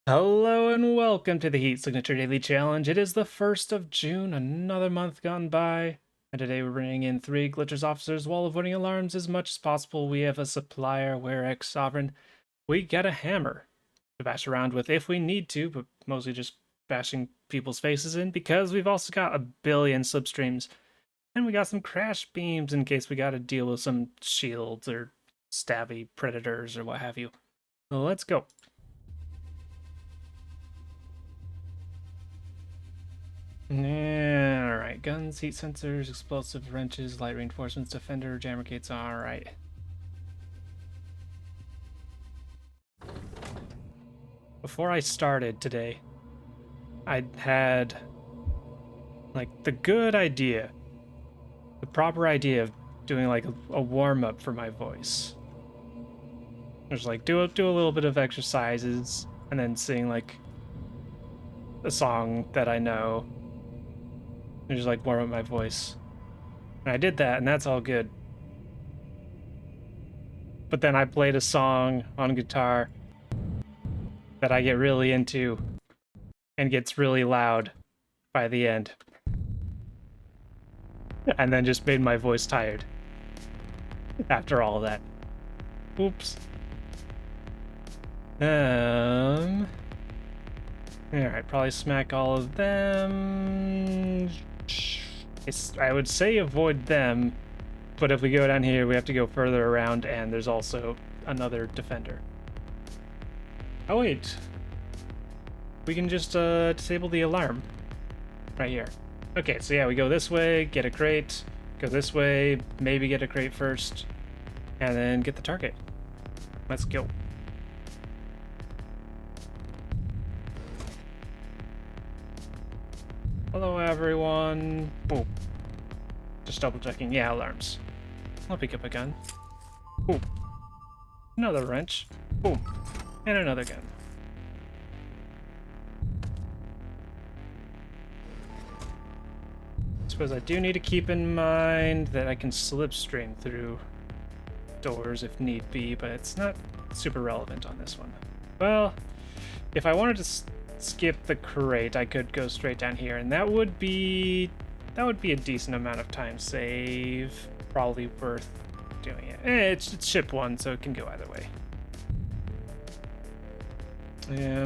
Hello and welcome to the Heat Signature Daily Challenge. It is the 1st of June, another month gone by, and today we're bringing in 3 Glitchers Officers while avoiding alarms as much as possible. We have a supplier, where ex Sovereign. We get a hammer to bash around with if we need to, but mostly just bashing people's faces in because we've also got a billion slipstreams. And we got some crash beams in case we gotta deal with some shields or stabby predators or what have you. So let's go. Yeah, alright. Guns, heat sensors, explosive wrenches, light reinforcements, defender, jammer gates. Alright. Before I started today, I had like the good idea, the proper idea of doing like a warm-up for my voice. Just like do a little bit of exercises and then sing like a song that I know. And just like warm up my voice. And I did that and that's all good. But then I played a song on guitar that I get really into and gets really loud by the end. And then just made my voice tired after all of that. Oops. Alright, probably smack all of them. I would say avoid them, but if we go down here, we have to go further around, and there's also another defender. Oh, wait. We can just disable the alarm right here. Okay, so yeah, we go this way, get a crate, go this way, maybe get a crate first, and then get the target. Let's go. Hello, everyone. Boom. Just double checking. Yeah, alarms. I'll pick up a gun. Boom. Another wrench. Boom. And another gun. I suppose I do need to keep in mind that I can slipstream through doors if need be, but it's not super relevant on this one. Well, if I wanted to skip the crate, I could go straight down here, and that would be a decent amount of time save. Probably worth doing it. It's ship 1, so it can go either way.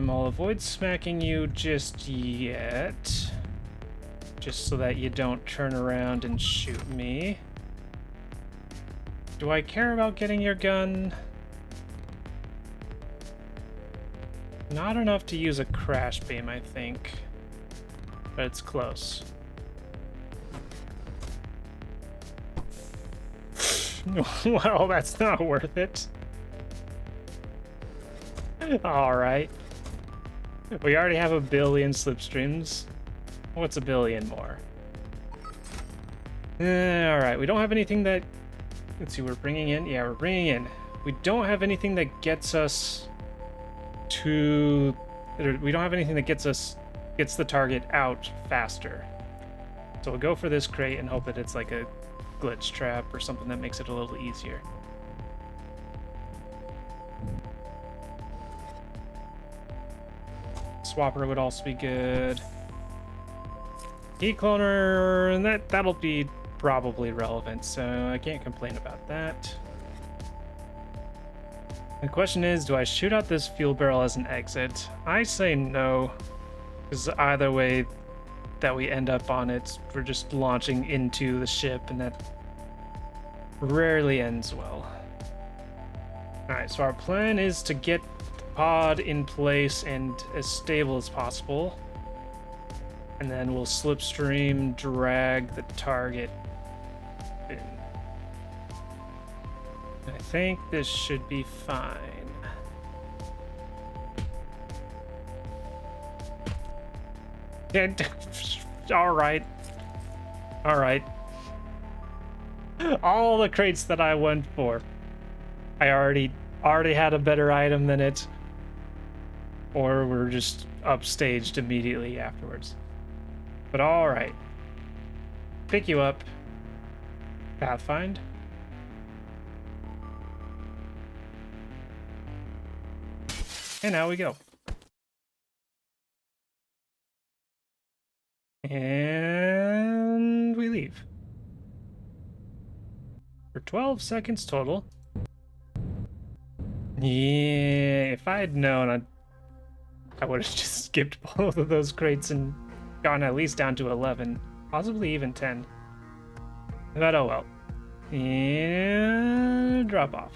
I'll avoid smacking you just yet, just so that you don't turn around and shoot me. Do I care about getting your gun? Not enough to use a crash beam, I think. But it's close. Well, that's not worth it. Alright. We already have a billion slipstreams. What's a billion more? Alright, we don't have anything that... Let's see, we're bringing in... Yeah, we're bringing in. We don't have anything that gets us to... We don't have anything that gets the target out faster. So we'll go for this crate and hope that it's like a glitch trap or something that makes it a little easier. Swapper would also be good. Heat cloner, and that'll be probably relevant, so I can't complain about that. The question is, do I shoot out this fuel barrel as an exit? I say no, because either way that we end up on it, we're just launching into the ship, and that rarely ends well. Alright, so our plan is to get the pod in place and as stable as possible, and then we'll slipstream drag the target in. I think this should be fine. Yeah, alright. Alright. All the crates that I went for, I already had a better item than it, or we're just upstaged immediately afterwards. But alright. Pick you up. Pathfind. And now we go. And we leave. For 12 seconds total. Yeah, if I had known, I would have just skipped both of those crates and gone at least down to 11. Possibly even 10. But oh well. And drop off.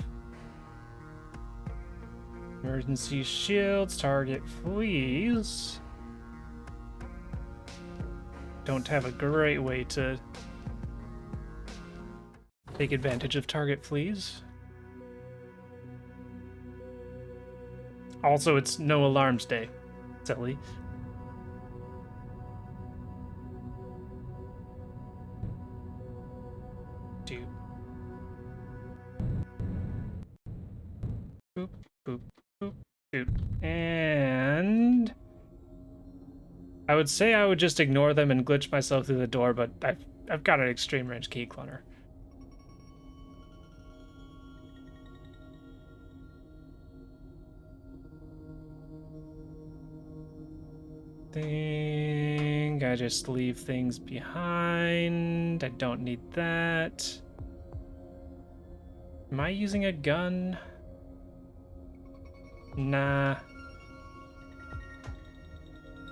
Emergency shields, target fleas. Don't have a great way to take advantage of target fleas. Also, it's no alarms day. Silly. Doop. Boop, boop, boop, doop. And I would say I would just ignore them and glitch myself through the door, but I've got an extreme range key clunner. Think I just leave things behind. I don't need that. Am I using a gun? Nah.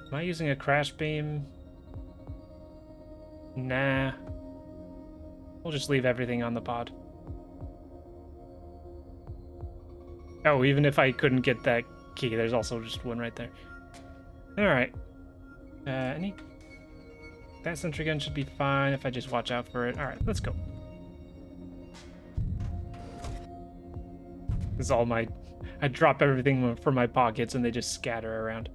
Am I using a crash beam? Nah. We'll just leave everything on the pod. Oh, even if I couldn't get that key, there's also just one right there. Alright. That sentry gun should be fine if I just watch out for it. Alright, let's go. This is all I drop everything from my pockets and they just scatter around.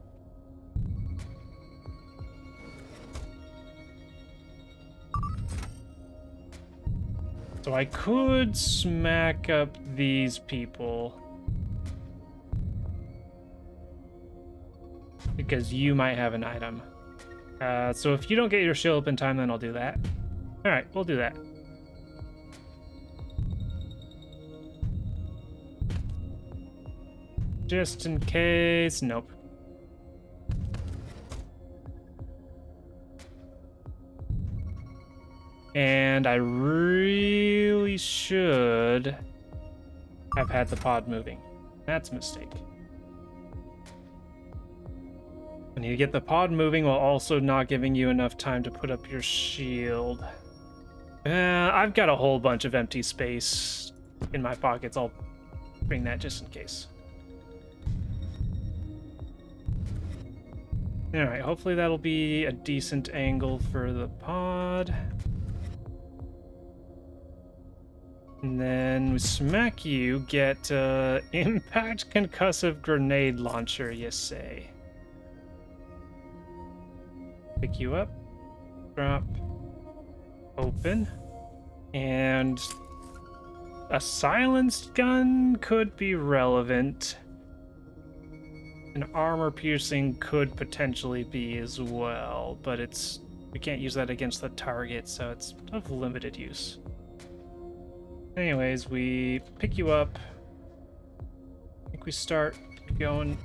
So I could smack up these people. Because you might have an item. So if you don't get your shield up in time, then I'll do that. Alright, we'll do that. Just in case. Nope. And I really should have had the pod moving. That's a mistake. I need to get the pod moving while also not giving you enough time to put up your shield. I've got a whole bunch of empty space in my pockets. I'll bring that just in case. Alright, hopefully that'll be a decent angle for the pod. And then we smack you, get impact concussive grenade launcher, you say. Pick you up, drop, open, and a silenced gun could be relevant. An armor piercing could potentially be as well, but we can't use that against the target, so it's of limited use. Anyways, we pick you up. I think we start going.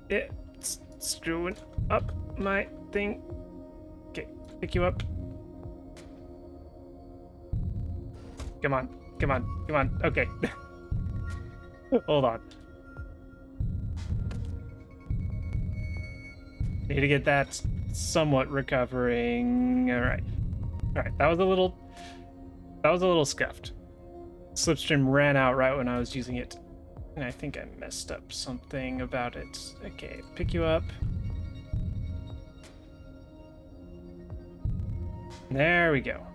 It's screwing up my thing. Okay, pick you up. Come on, come on, come on. Okay. Hold on. Need to get that somewhat recovering. All right. All right, that was a little scuffed. Slipstream ran out right when I was using it. And I think I messed up something about it. Okay, pick you up. There we go.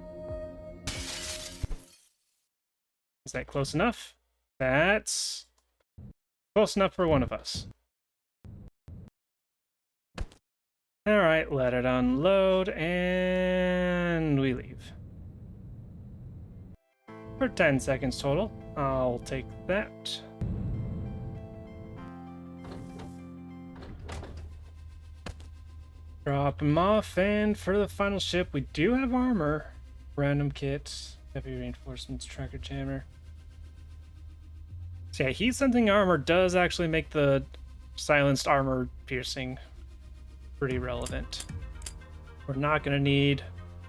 Is that close enough? That's close enough for one of us. Alright, let it unload, and we leave. For 10 seconds total. I'll take that. Drop him off, and for the final ship, we do have armor. Random kit, heavy reinforcements, tracker jammer. So yeah, heat sensing armor does actually make the silenced armor piercing pretty relevant. We're not going to need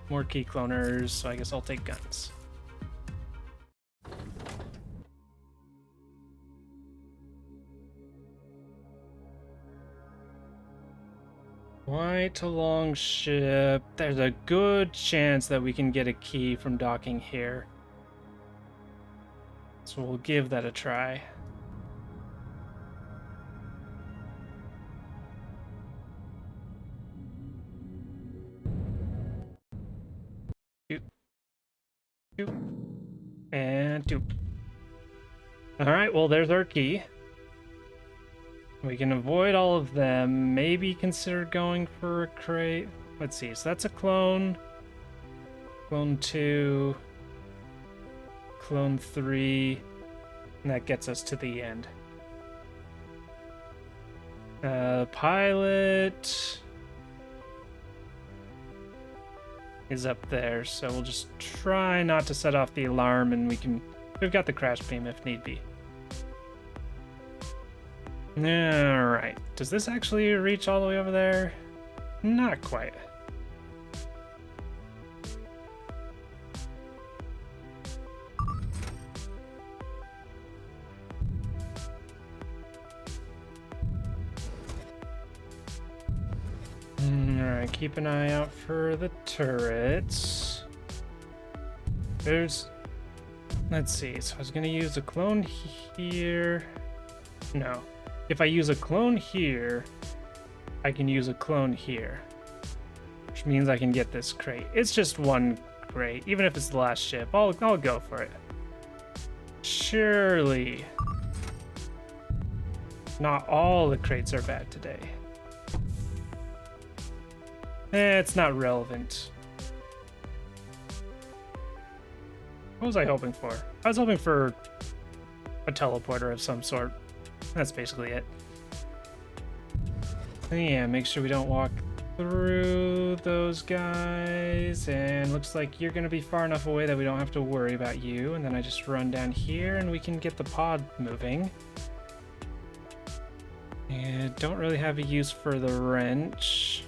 more key cloners, so I guess I'll take guns. Quite a long ship. There's a good chance that we can get a key from docking here. So we'll give that a try. Doop. Doop. And doop. Alright, well there's our key. We can avoid all of them. Maybe consider going for a crate. Let's see. So that's a clone. Clone 2. Clone 3. And that gets us to the end. Pilot is up there, so we'll just try not to set off the alarm, and we've got the crash beam if need be. Alright, does this actually reach all the way over there? Not quite. Alright, keep an eye out for the turrets. Let's see, so I was gonna use a clone here. No. If I use a clone here, I can use a clone here. Which means I can get this crate. It's just one crate. Even if it's the last ship, I'll go for it. Surely. Not all the crates are bad today. It's not relevant. What was I hoping for? I was hoping for a teleporter of some sort. That's basically it. Yeah, make sure we don't walk through those guys. And looks like you're gonna be far enough away that we don't have to worry about you. And then I just run down here and we can get the pod moving. And don't really have a use for the wrench.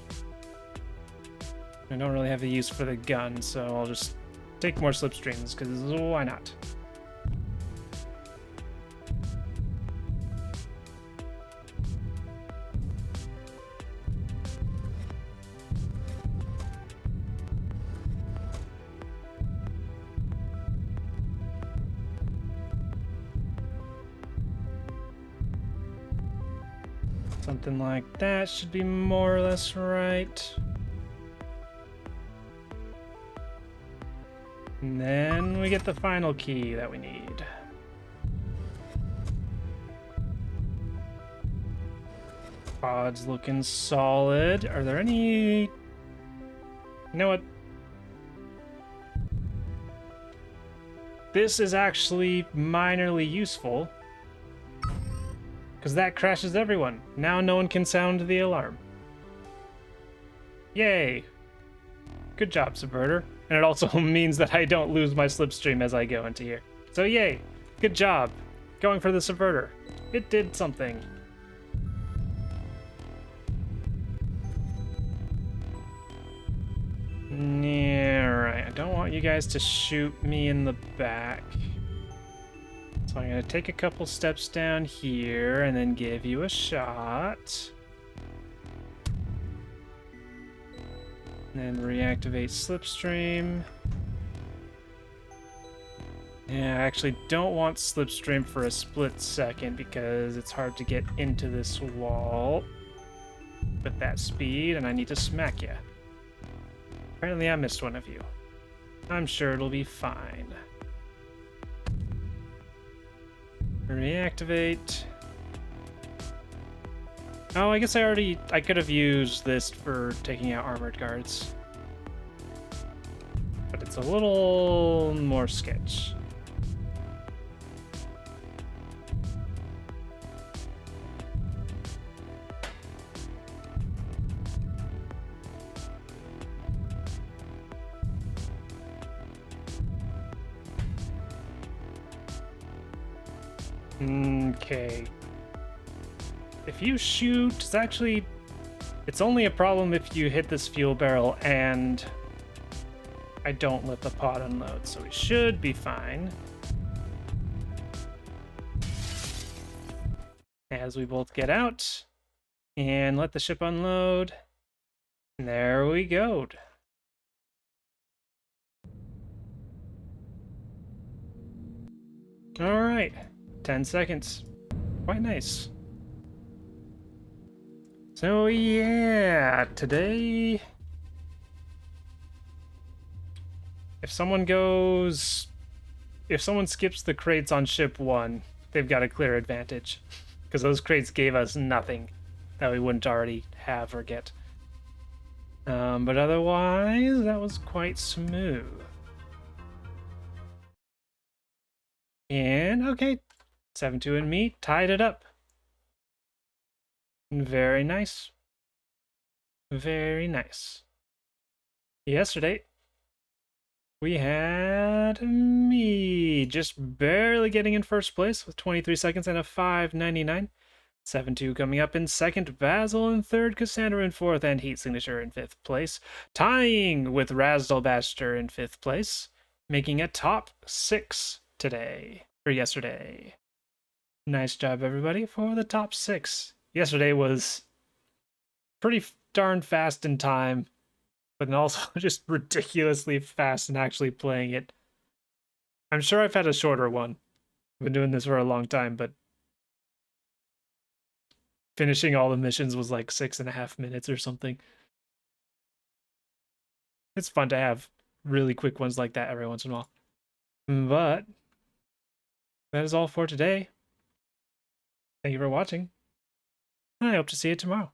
I don't really have a use for the gun, so I'll just take more slipstreams, because why not? Something like that should be more or less right. And then we get the final key that we need. Pod's looking solid. Are there any... You know what? This is actually minorly useful. Because that crashes everyone. Now no one can sound the alarm. Yay! Good job, Subverter. And it also means that I don't lose my slipstream as I go into here. So yay! Good job. Going for the Subverter. It did something. Yeah, right. I don't want you guys to shoot me in the back. So I'm going to take a couple steps down here and then give you a shot. And then reactivate slipstream. Yeah, I actually don't want slipstream for a split second because it's hard to get into this wall with that speed, and I need to smack you. Apparently I missed one of you. I'm sure it'll be fine. Reactivate. Oh, I guess I could have used this for taking out armored guards. But it's a little more sketch. Okay. If you shoot, it's actually It's only a problem if you hit this fuel barrel and I don't let the pod unload, so we should be fine. As we both get out and let the ship unload. And there we go. All right, 10 seconds. Quite nice. So yeah, today, if someone skips the crates on ship 1, they've got a clear advantage. Because those crates gave us nothing that we wouldn't already have or get. But otherwise, that was quite smooth. And okay, 7-2 and me tied it up. Very nice. Very nice. Yesterday, we had me just barely getting in first place with 23 seconds and a 5.99. 7-2 coming up in second, Basil in third, Cassandra in fourth, and Heat Signature in fifth place. Tying with Razdalbaster in fifth place, making a top 6 today, or yesterday. Nice job, everybody, for the top 6. Yesterday was pretty darn fast in time, but also just ridiculously fast in actually playing it. I'm sure I've had a shorter one. I've been doing this for a long time, but finishing all the missions was like 6.5 minutes or something. It's fun to have really quick ones like that every once in a while. But that is all for today. Thank you for watching. I hope to see you tomorrow.